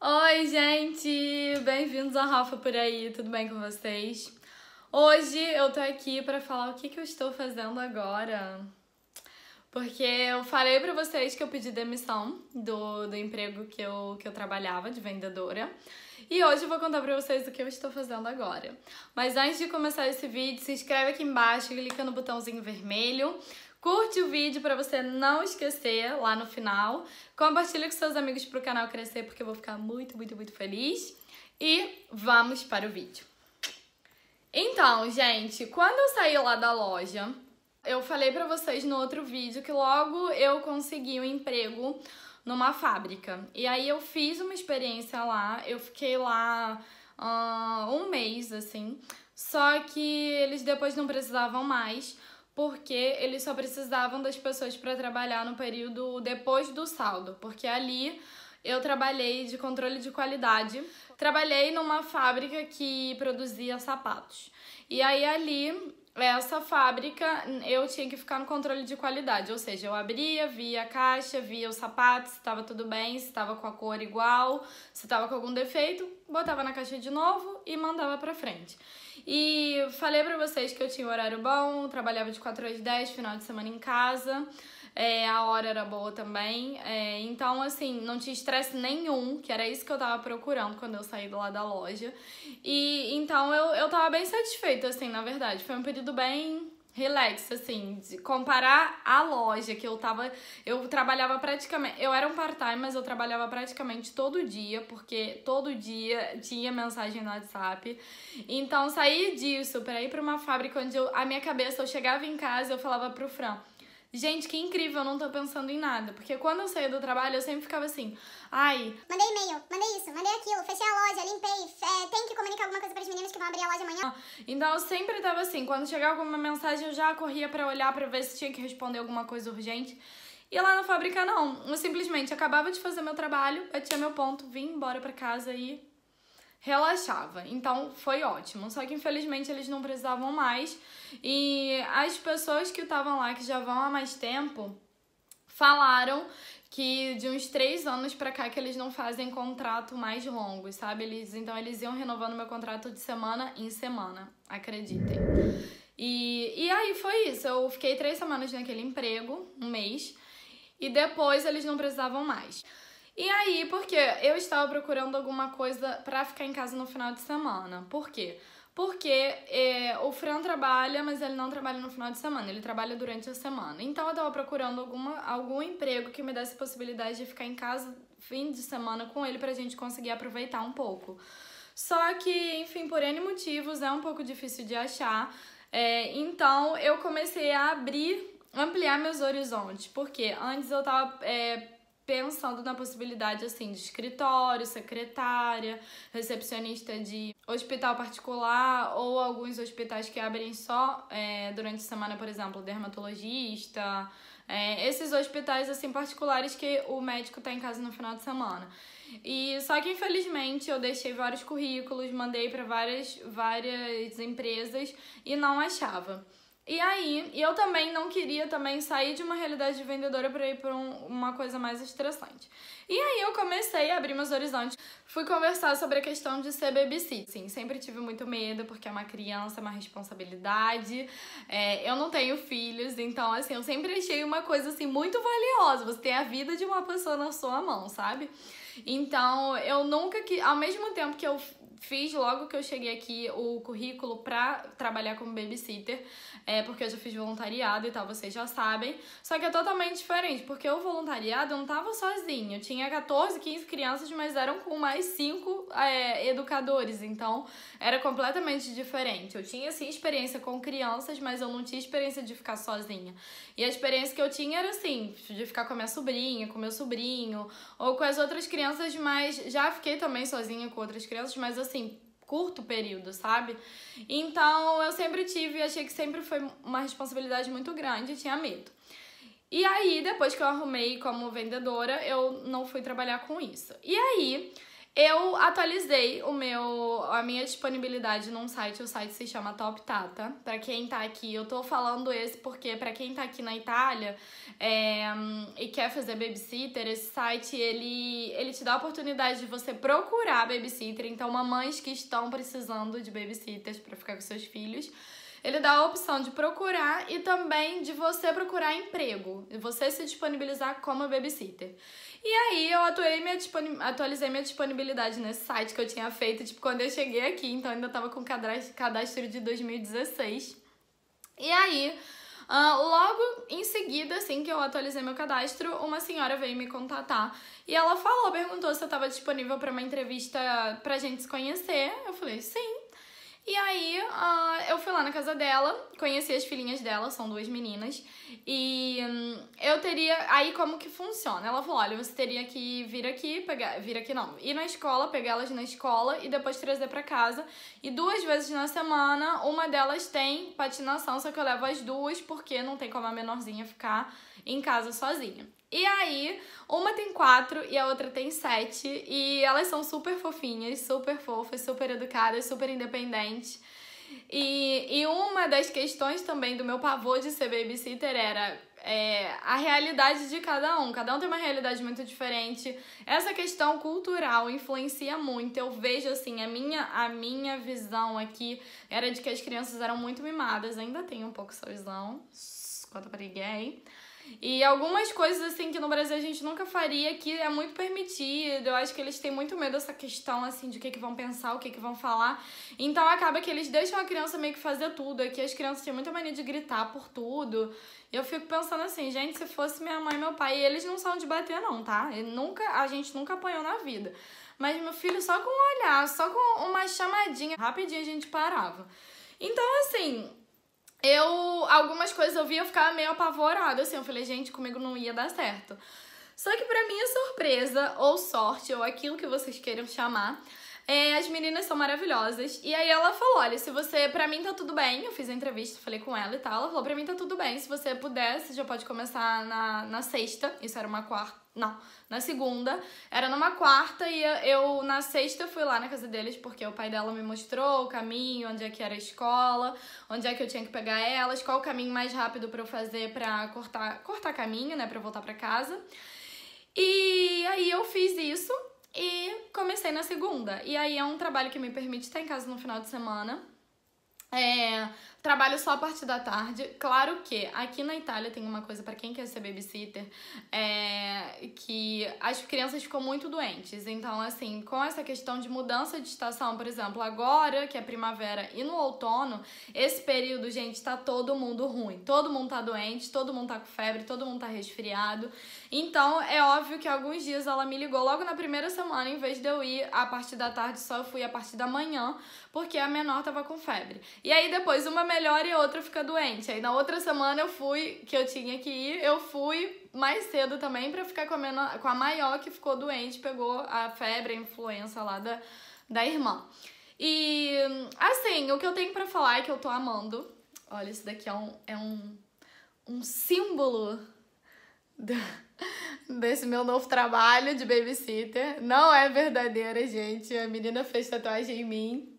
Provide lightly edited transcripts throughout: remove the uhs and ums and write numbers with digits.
Oi, gente! Bem-vindos ao Rafa por aí, tudo bem com vocês? Hoje eu tô aqui pra falar o que eu estou fazendo agora. Porque eu falei pra vocês que eu pedi demissão do emprego que eu trabalhava, de vendedora. E hoje eu vou contar pra vocês o que eu estou fazendo agora. Mas antes de começar esse vídeo, se inscreve aqui embaixo, clica no botãozinho vermelho. Curte o vídeo pra você não esquecer lá no final. Compartilha com seus amigos pro canal crescer, porque eu vou ficar muito feliz. E vamos para o vídeo. Então, gente, quando eu saí lá da loja, eu falei pra vocês no outro vídeo que logo eu consegui um emprego numa fábrica. E aí eu fiz uma experiência lá, eu fiquei lá um mês, assim. Só que eles depois não precisavam mais, porque eles só precisavam das pessoas para trabalhar no período depois do saldo. Porque ali eu trabalhei de controle de qualidade. Trabalhei numa fábrica que produzia sapatos. E aí ali, essa fábrica, eu tinha que ficar no controle de qualidade. Ou seja, eu abria, via a caixa, via o sapato, se estava tudo bem, se estava com a cor igual, se estava com algum defeito, botava na caixa de novo e mandava pra frente. E falei pra vocês que eu tinha um horário bom, trabalhava de 4 às 10, final de semana em casa. A hora era boa também, então assim, não tinha estresse nenhum, que era isso que eu tava procurando quando eu saí lá da loja. E então eu tava bem satisfeita, assim, na verdade, foi um período bem relax, assim, de comparar a loja que eu trabalhava praticamente, eu era um part-time, mas eu trabalhava praticamente todo dia, porque todo dia tinha mensagem no WhatsApp. Então sair disso pra ir pra uma fábrica onde a minha cabeça, eu chegava em casa e eu falava pro Fran: gente, que incrível, eu não tô pensando em nada. Porque quando eu saía do trabalho, eu sempre ficava assim, ai, mandei e-mail, mandei isso, mandei aquilo, fechei a loja, limpei, tenho que comunicar alguma coisa para as meninas que vão abrir a loja amanhã. Então eu sempre tava assim, quando chegava alguma mensagem eu já corria pra olhar, pra ver se tinha que responder alguma coisa urgente. E lá na fábrica não, eu simplesmente acabava de fazer meu trabalho, batia meu ponto, vim embora pra casa e relaxava. Então foi ótimo. Só que infelizmente eles não precisavam mais. E as pessoas que estavam lá, que já vão há mais tempo, falaram que de uns 3 anos pra cá que eles não fazem contrato mais longos, sabe? Então eles iam renovando meu contrato de semana em semana, acreditem. E aí foi isso. Eu fiquei 3 semanas naquele emprego, um mês, e depois eles não precisavam mais. E aí, porque eu estava procurando alguma coisa pra ficar em casa no final de semana. Por quê? Porque o Fran trabalha, mas ele não trabalha no final de semana, ele trabalha durante a semana. Então eu tava procurando algum emprego que me desse possibilidade de ficar em casa fim de semana com ele pra gente conseguir aproveitar um pouco. Só que, enfim, por N motivos é um pouco difícil de achar. Então eu comecei a ampliar meus horizontes, porque antes eu tava pensando na possibilidade, assim, de escritório, secretária, recepcionista de hospital particular ou alguns hospitais que abrem só durante a semana, por exemplo, dermatologista, esses hospitais, assim, particulares que o médico tá em casa no final de semana. E só que, infelizmente, eu deixei vários currículos, mandei para várias empresas e não achava. E aí, eu também não queria sair de uma realidade de vendedora para ir para uma coisa mais estressante. E aí eu comecei a abrir meus horizontes. Fui conversar sobre a questão de ser babysitter. Sim, sempre tive muito medo, porque é uma criança, é uma responsabilidade. Eu não tenho filhos, então assim, eu sempre achei uma coisa assim muito valiosa. Você tem a vida de uma pessoa na sua mão, sabe? Então, eu nunca que, ao mesmo tempo que eu fiz logo que eu cheguei aqui o currículo pra trabalhar como babysitter, porque eu já fiz voluntariado e tal, vocês já sabem. Só que é totalmente diferente, porque o voluntariado eu não tava sozinha. Eu tinha 14, 15 crianças, mas eram com mais 5 educadores, então era completamente diferente. Eu tinha, sim, experiência com crianças, mas eu não tinha experiência de ficar sozinha. E a experiência que eu tinha era, assim, de ficar com a minha sobrinha, com meu sobrinho, ou com as outras crianças, mas já fiquei também sozinha com outras crianças, mas assim, curto período, sabe? Então eu sempre tive, achei que sempre foi uma responsabilidade muito grande, tinha medo. E aí, depois que eu arrumei como vendedora, eu não fui trabalhar com isso. E aí, Eu atualizei a minha disponibilidade num site, o site se chama Top Tata. Pra quem tá aqui, eu tô falando esse porque pra quem tá aqui na Itália e quer fazer babysitter, esse site, ele te dá a oportunidade de você procurar babysitter. Então, mamães que estão precisando de babysitters pra ficar com seus filhos, ele dá a opção de procurar e também de você procurar emprego, e você se disponibilizar como babysitter. E aí eu atualizei minha disponibilidade nesse site que eu tinha feito, tipo, quando eu cheguei aqui, então ainda tava com cadastro de 2016. E aí, logo em seguida, assim que eu atualizei meu cadastro, uma senhora veio me contatar e ela perguntou se eu tava disponível para uma entrevista pra gente se conhecer. Eu falei, sim. E aí, eu fui lá na casa dela, conheci as filhinhas dela, são 2 meninas, e eu teria... Aí, como que funciona? Ela falou, olha, você teria que ir na escola, pegar elas na escola e depois trazer pra casa. E 2 vezes na semana, uma delas tem patinação, só que eu levo as 2, porque não tem como a menorzinha ficar em casa sozinha. E aí, uma tem 4 e a outra tem 7. E elas são super fofinhas, super fofas, super educadas, super independentes. E uma das questões também do meu pavor de ser babysitter era a realidade de cada um. Cada um tem uma realidade muito diferente. Essa questão cultural influencia muito. Eu vejo, assim, a minha visão aqui era de que as crianças eram muito mimadas. Ainda tenho um pouco essa visão, quanto para gay. E algumas coisas, assim, que no Brasil a gente nunca faria, que é muito permitido. Eu acho que eles têm muito medo dessa questão, assim, de o que vão pensar, o que vão falar. Então, acaba que eles deixam a criança meio que fazer tudo. Aqui as crianças têm muita mania de gritar por tudo. E eu fico pensando assim, gente, se fosse minha mãe e meu pai, eles não são de bater não, tá? A gente nunca apanhou na vida. Mas meu filho, só com um olhar, só com uma chamadinha, rapidinho a gente parava. Então, assim... algumas coisas eu via, eu ficava meio apavorada, assim, eu falei, gente, comigo não ia dar certo. Só que pra minha surpresa, ou sorte, ou aquilo que vocês queiram chamar, as meninas são maravilhosas. E aí ela falou, olha, se você, pra mim tá tudo bem, eu fiz a entrevista, falei com ela e tal, ela falou, pra mim tá tudo bem, se você puder, você já pode começar na sexta, isso era uma quarta, não, na segunda, era numa quarta e eu na sexta fui lá na casa deles porque o pai dela me mostrou o caminho, onde é que era a escola, onde é que eu tinha que pegar elas, qual o caminho mais rápido pra eu fazer pra cortar caminho, né, pra eu voltar pra casa. E aí eu fiz isso e comecei na segunda. E aí é um trabalho que me permite estar em casa no final de semana. Trabalho só a parte da tarde. Claro que aqui na Itália tem uma coisa pra quem quer ser babysitter, que as crianças ficam muito doentes. Então, assim, com essa questão de mudança de estação, por exemplo, agora que é primavera e no outono, esse período, gente, tá todo mundo ruim. Todo mundo tá doente, todo mundo tá com febre, todo mundo tá resfriado. Então, é óbvio que alguns dias ela me ligou logo na primeira semana, em vez de eu ir a partir da tarde, só eu fui a partir da manhã, porque a menor tava com febre. E aí depois uma melhora e a outra fica doente. Aí na outra semana que eu tinha que ir, eu fui mais cedo também pra ficar com a maior que ficou doente, pegou a febre, a influenza lá da irmã. E assim, o que eu tenho pra falar é que eu tô amando. Olha, isso daqui é um símbolo desse meu novo trabalho de babysitter. Não é verdadeira, gente. A menina fez tatuagem em mim.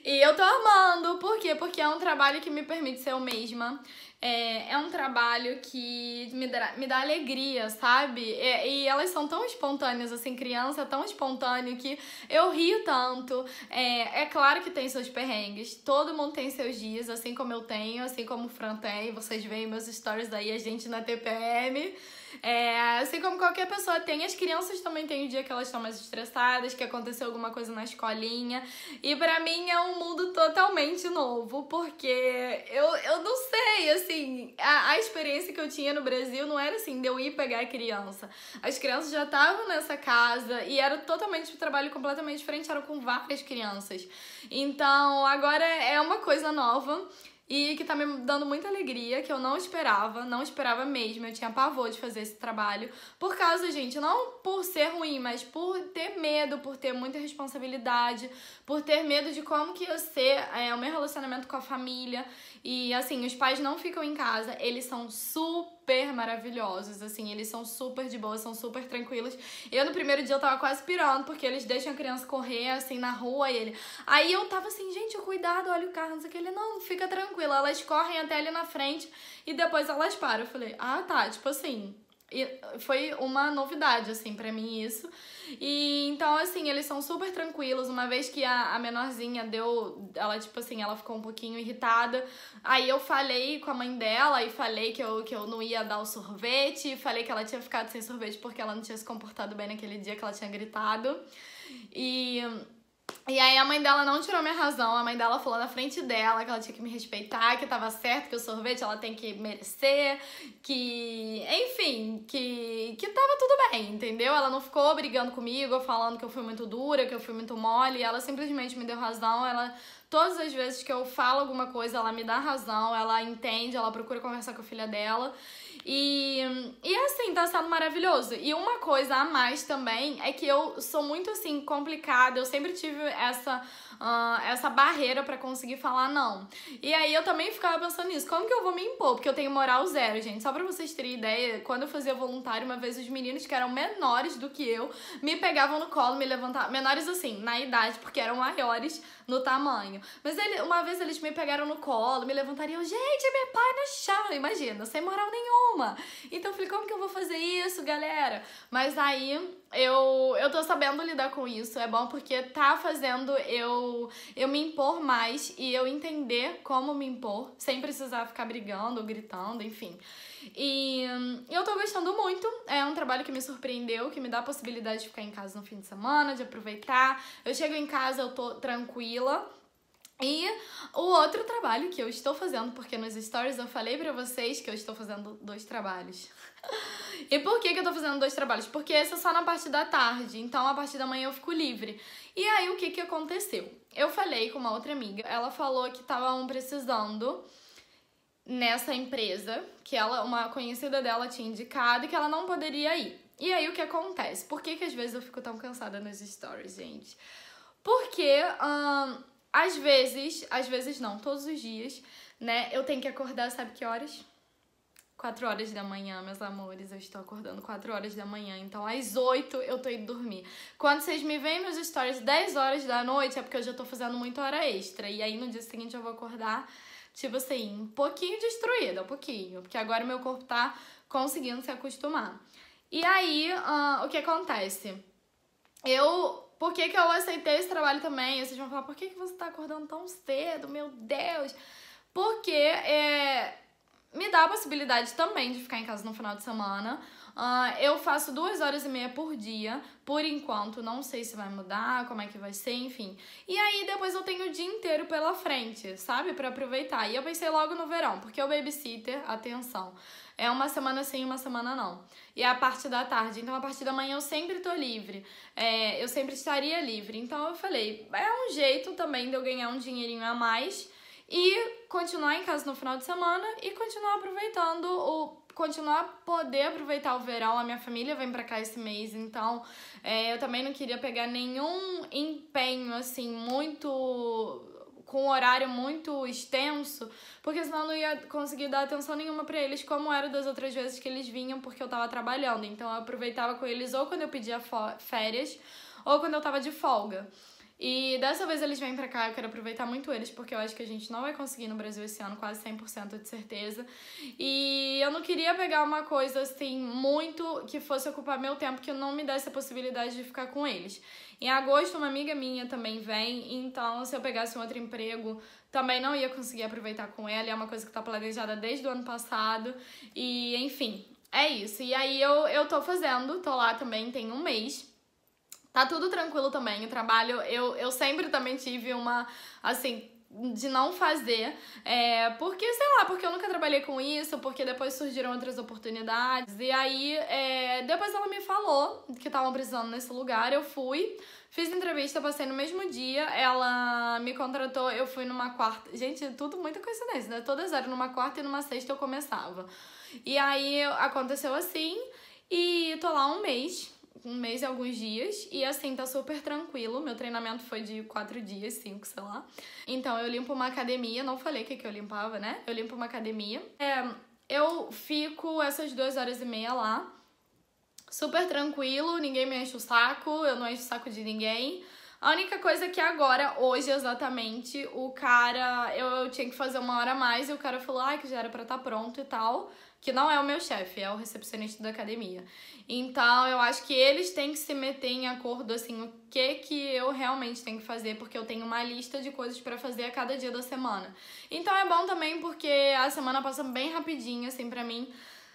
E eu tô amando, por quê? Porque é um trabalho que me permite ser eu mesma, é um trabalho que me dá alegria, sabe? E elas são tão espontâneas, assim, criança tão espontâneo que eu rio tanto. É claro que tem seus perrengues, todo mundo tem seus dias, assim como eu tenho, assim como o Fran tem, vocês veem meus stories aí, a gente na TPM. Assim como qualquer pessoa tem, as crianças também têm o dia que elas estão mais estressadas, que aconteceu alguma coisa na escolinha. E pra mim é um mundo totalmente novo, porque eu não sei, assim, a experiência que eu tinha no Brasil não era assim, de eu ir pegar a criança. As crianças já estavam nessa casa e era totalmente um trabalho completamente diferente, eram com várias crianças. Então agora é uma coisa nova. E que tá me dando muita alegria, que eu não esperava mesmo. Eu tinha pavor de fazer esse trabalho. Por causa, gente, não por ser ruim, mas por ter medo, por ter muita responsabilidade, por ter medo de como que ia ser o meu relacionamento com a família. E, assim, os pais não ficam em casa, eles são super super maravilhosos, assim, eles são super de boa, são super tranquilos. Eu no primeiro dia eu tava quase pirando, porque eles deixam a criança correr, assim, na rua, e ele... Aí eu tava assim, gente, cuidado, olha o carro, não sei o que. Ele, não, fica tranquila, elas correm até ali na frente e depois elas param. Eu falei, ah, tá, tipo assim... E foi uma novidade, assim, pra mim isso. E então, assim, eles são super tranquilos. Uma vez que a menorzinha ela, tipo assim, ela ficou um pouquinho irritada. Aí eu falei com a mãe dela e falei que eu não ia dar o sorvete. Falei que ela tinha ficado sem sorvete porque ela não tinha se comportado bem naquele dia que ela tinha gritado. E aí a mãe dela não tirou minha razão, a mãe dela falou na frente dela que ela tinha que me respeitar, que tava certo, que o sorvete ela tem que merecer, que, enfim, que tava tudo bem, entendeu? Ela não ficou brigando comigo, falando que eu fui muito dura, que eu fui muito mole, ela simplesmente me deu razão, todas as vezes que eu falo alguma coisa, ela me dá razão, ela entende, ela procura conversar com a filha dela. E assim, tá sendo maravilhoso. E uma coisa a mais também é que eu sou muito, assim, complicada. Eu sempre tive essa barreira pra conseguir falar não. E aí eu também ficava pensando nisso. Como que eu vou me impor? Porque eu tenho moral zero, gente. Só pra vocês terem ideia, quando eu fazia voluntário, uma vez os meninos que eram menores do que eu me pegavam no colo, me levantavam. Menores, assim, na idade, porque eram maiores no tamanho. Mas uma vez eles me pegaram no colo, me levantaram e eu, gente, meu pai no chão. Imagina, sem moral nenhuma. Então eu falei, como que eu vou fazer isso, galera? Mas aí eu tô sabendo lidar com isso. É bom porque tá fazendo eu me impor mais e eu entender como me impor, sem precisar ficar brigando ou gritando, enfim. E eu tô gostando muito. É um trabalho que me surpreendeu, que me dá a possibilidade de ficar em casa no fim de semana, de aproveitar. Eu chego em casa, eu tô tranquila. E o outro trabalho que eu estou fazendo, porque nos stories eu falei pra vocês que eu estou fazendo 2 trabalhos. E por que eu tô fazendo 2 trabalhos? Porque esse é só na parte da tarde, então a partir da manhã eu fico livre. E aí o que aconteceu? Eu falei com uma outra amiga, ela falou que estavam precisando nessa empresa, que uma conhecida dela tinha indicado e que ela não poderia ir. E aí o que acontece? Por que às vezes eu fico tão cansada nos stories, gente? Porque... às vezes não, todos os dias, né, eu tenho que acordar, sabe que horas? 4 horas da manhã, meus amores, eu estou acordando 4 horas da manhã, então às 8 eu tô indo dormir. Quando vocês me veem nos stories 10 horas da noite, é porque eu já tô fazendo muita hora extra, e aí no dia seguinte eu vou acordar, tipo assim, um pouquinho destruída, um pouquinho, porque agora meu corpo tá conseguindo se acostumar. E aí, o que acontece? Por que eu aceitei esse trabalho também? Vocês vão falar, por que você tá acordando tão cedo? Meu Deus! Porque me dá a possibilidade também de ficar em casa no final de semana. Eu faço 2h30 por dia, por enquanto, não sei se vai mudar, como é que vai ser, enfim. E aí depois eu tenho o dia inteiro pela frente, sabe? Pra aproveitar. E eu pensei logo no verão, porque o babysitter, atenção, é uma semana sim, uma semana não. E é a parte da tarde, então a partir da manhã eu sempre tô livre. Eu sempre estaria livre. Então eu falei, é um jeito também de eu ganhar um dinheirinho a mais e continuar em casa no final de semana e continuar aproveitando continuar a poder aproveitar o verão. A minha família vem pra cá esse mês, então eu também não queria pegar nenhum empenho, assim, com um horário muito extenso, porque senão eu não ia conseguir dar atenção nenhuma pra eles, como era das outras vezes que eles vinham, porque eu tava trabalhando. Então eu aproveitava com eles ou quando eu pedia férias, ou quando eu tava de folga. E dessa vez eles vêm pra cá, eu quero aproveitar muito eles, porque eu acho que a gente não vai conseguir no Brasil esse ano, quase 100% de certeza. E eu não queria pegar uma coisa, assim, muito que fosse ocupar meu tempo, que eu não me desse a possibilidade de ficar com eles. Em agosto, uma amiga minha também vem, então se eu pegasse um outro emprego, também não ia conseguir aproveitar com ela. É uma coisa que tá planejada desde o ano passado. E, enfim, é isso. E aí eu tô lá também, tem um mês. Tá tudo tranquilo também, o trabalho, eu sempre também tive uma, assim, de não fazer, porque, sei lá, porque eu nunca trabalhei com isso, porque depois surgiram outras oportunidades, e aí, depois ela me falou que estavam precisando nesse lugar, eu fui, fiz entrevista, passei no mesmo dia, ela me contratou, eu fui numa quarta, gente, tudo muita coincidência, né, todas eram numa quarta e numa sexta eu começava, e aí aconteceu assim, e tô lá um mês e alguns dias, e assim, tá super tranquilo. Meu treinamento foi de 4 dias, 5, sei lá. Então, eu limpo uma academia, não falei o que eu limpava, né? Eu limpo uma academia. eu fico essas 2h30 lá. Super tranquilo, ninguém me enche o saco, eu não encho o saco de ninguém. A única coisa é que agora, hoje exatamente, o cara, eu tinha que fazer 1 hora a mais e o cara falou, que já era pra estar pronto e tal, que não é o meu chefe, é o recepcionista da academia. Então, eu acho que eles têm que se meter em acordo, assim, o que eu realmente tenho que fazer, porque eu tenho uma lista de coisas pra fazer a cada dia da semana. Então, é bom também porque a semana passa bem rapidinho, assim, pra mim.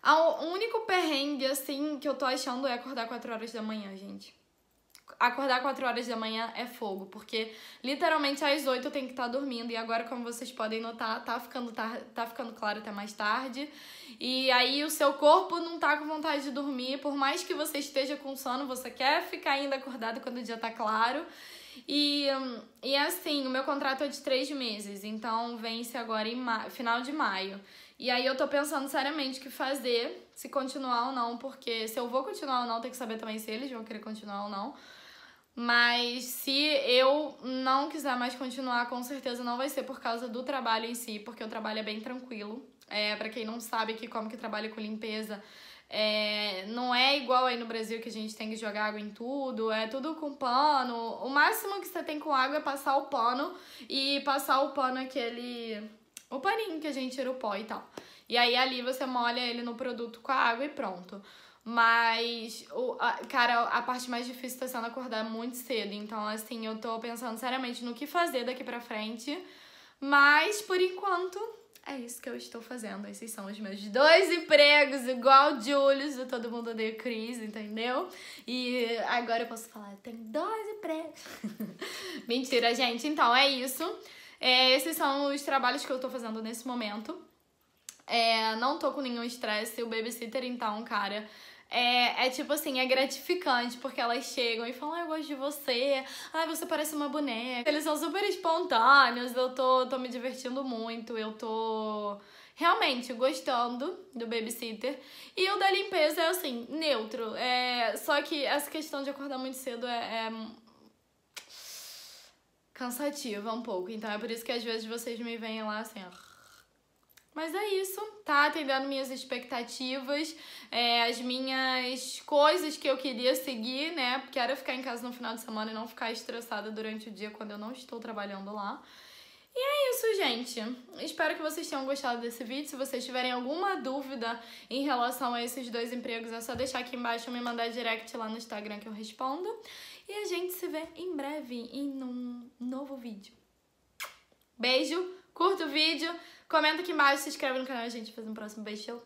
O único perrengue, assim, que eu tô achando é acordar 4 horas da manhã, gente. Acordar 4 horas da manhã é fogo, porque literalmente às 8 eu tenho que estar dormindo. E agora, como vocês podem notar, tá ficando claro até mais tarde. E aí o seu corpo não tá com vontade de dormir. Por mais que você esteja com sono, você quer ficar ainda acordado quando o dia tá claro. E assim, o meu contrato é de 3 meses, então vence agora em final de maio. E aí eu tô pensando seriamente o que fazer, se continuar ou não, porque se eu vou continuar ou não, tem que saber também se eles vão querer continuar ou não. Mas se eu não quiser mais continuar, com certeza não vai ser por causa do trabalho em si, porque o trabalho é bem tranquilo. Pra quem não sabe como que trabalha com limpeza, não é igual aí no Brasil que a gente tem que jogar água em tudo, é tudo com pano. O máximo que você tem com água é passar o pano e passar o pano o paninho que a gente tira o pó e tal. E aí ali você molha ele no produto com a água e pronto. Mas, cara, a parte mais difícil tá sendo acordar muito cedo. Então, assim, eu tô pensando seriamente no que fazer daqui pra frente. Mas, por enquanto, é isso que eu estou fazendo. Esses são os meus 2 empregos, igual o Julius, do Todo Mundo Odeia o Chris, entendeu? E agora eu posso falar, eu tenho 2 empregos. Mentira, gente. Então, é isso. Esses são os trabalhos que eu tô fazendo nesse momento. Não tô com nenhum estresse. O babysitter, então, cara, tipo assim, é gratificante, porque elas chegam e falam, eu gosto de você, você parece uma boneca. Eles são super espontâneos, eu tô me divertindo muito, eu tô realmente gostando do babysitter. E o da limpeza é assim, neutro. Só que essa questão de acordar muito cedo é cansativa um pouco. Então é por isso que às vezes vocês me veem lá assim, Mas é isso, tá atendendo minhas expectativas, as minhas coisas que eu queria seguir, né? Porque era ficar em casa no final de semana e não ficar estressada durante o dia quando eu não estou trabalhando lá. E é isso, gente. Espero que vocês tenham gostado desse vídeo. Se vocês tiverem alguma dúvida em relação a esses 2 empregos, é só deixar aqui embaixo ou me mandar direct lá no Instagram que eu respondo. E a gente se vê em breve em um novo vídeo. Beijo, curta o vídeo, comenta aqui embaixo, se inscreve no canal e a gente faz um próximo beijo.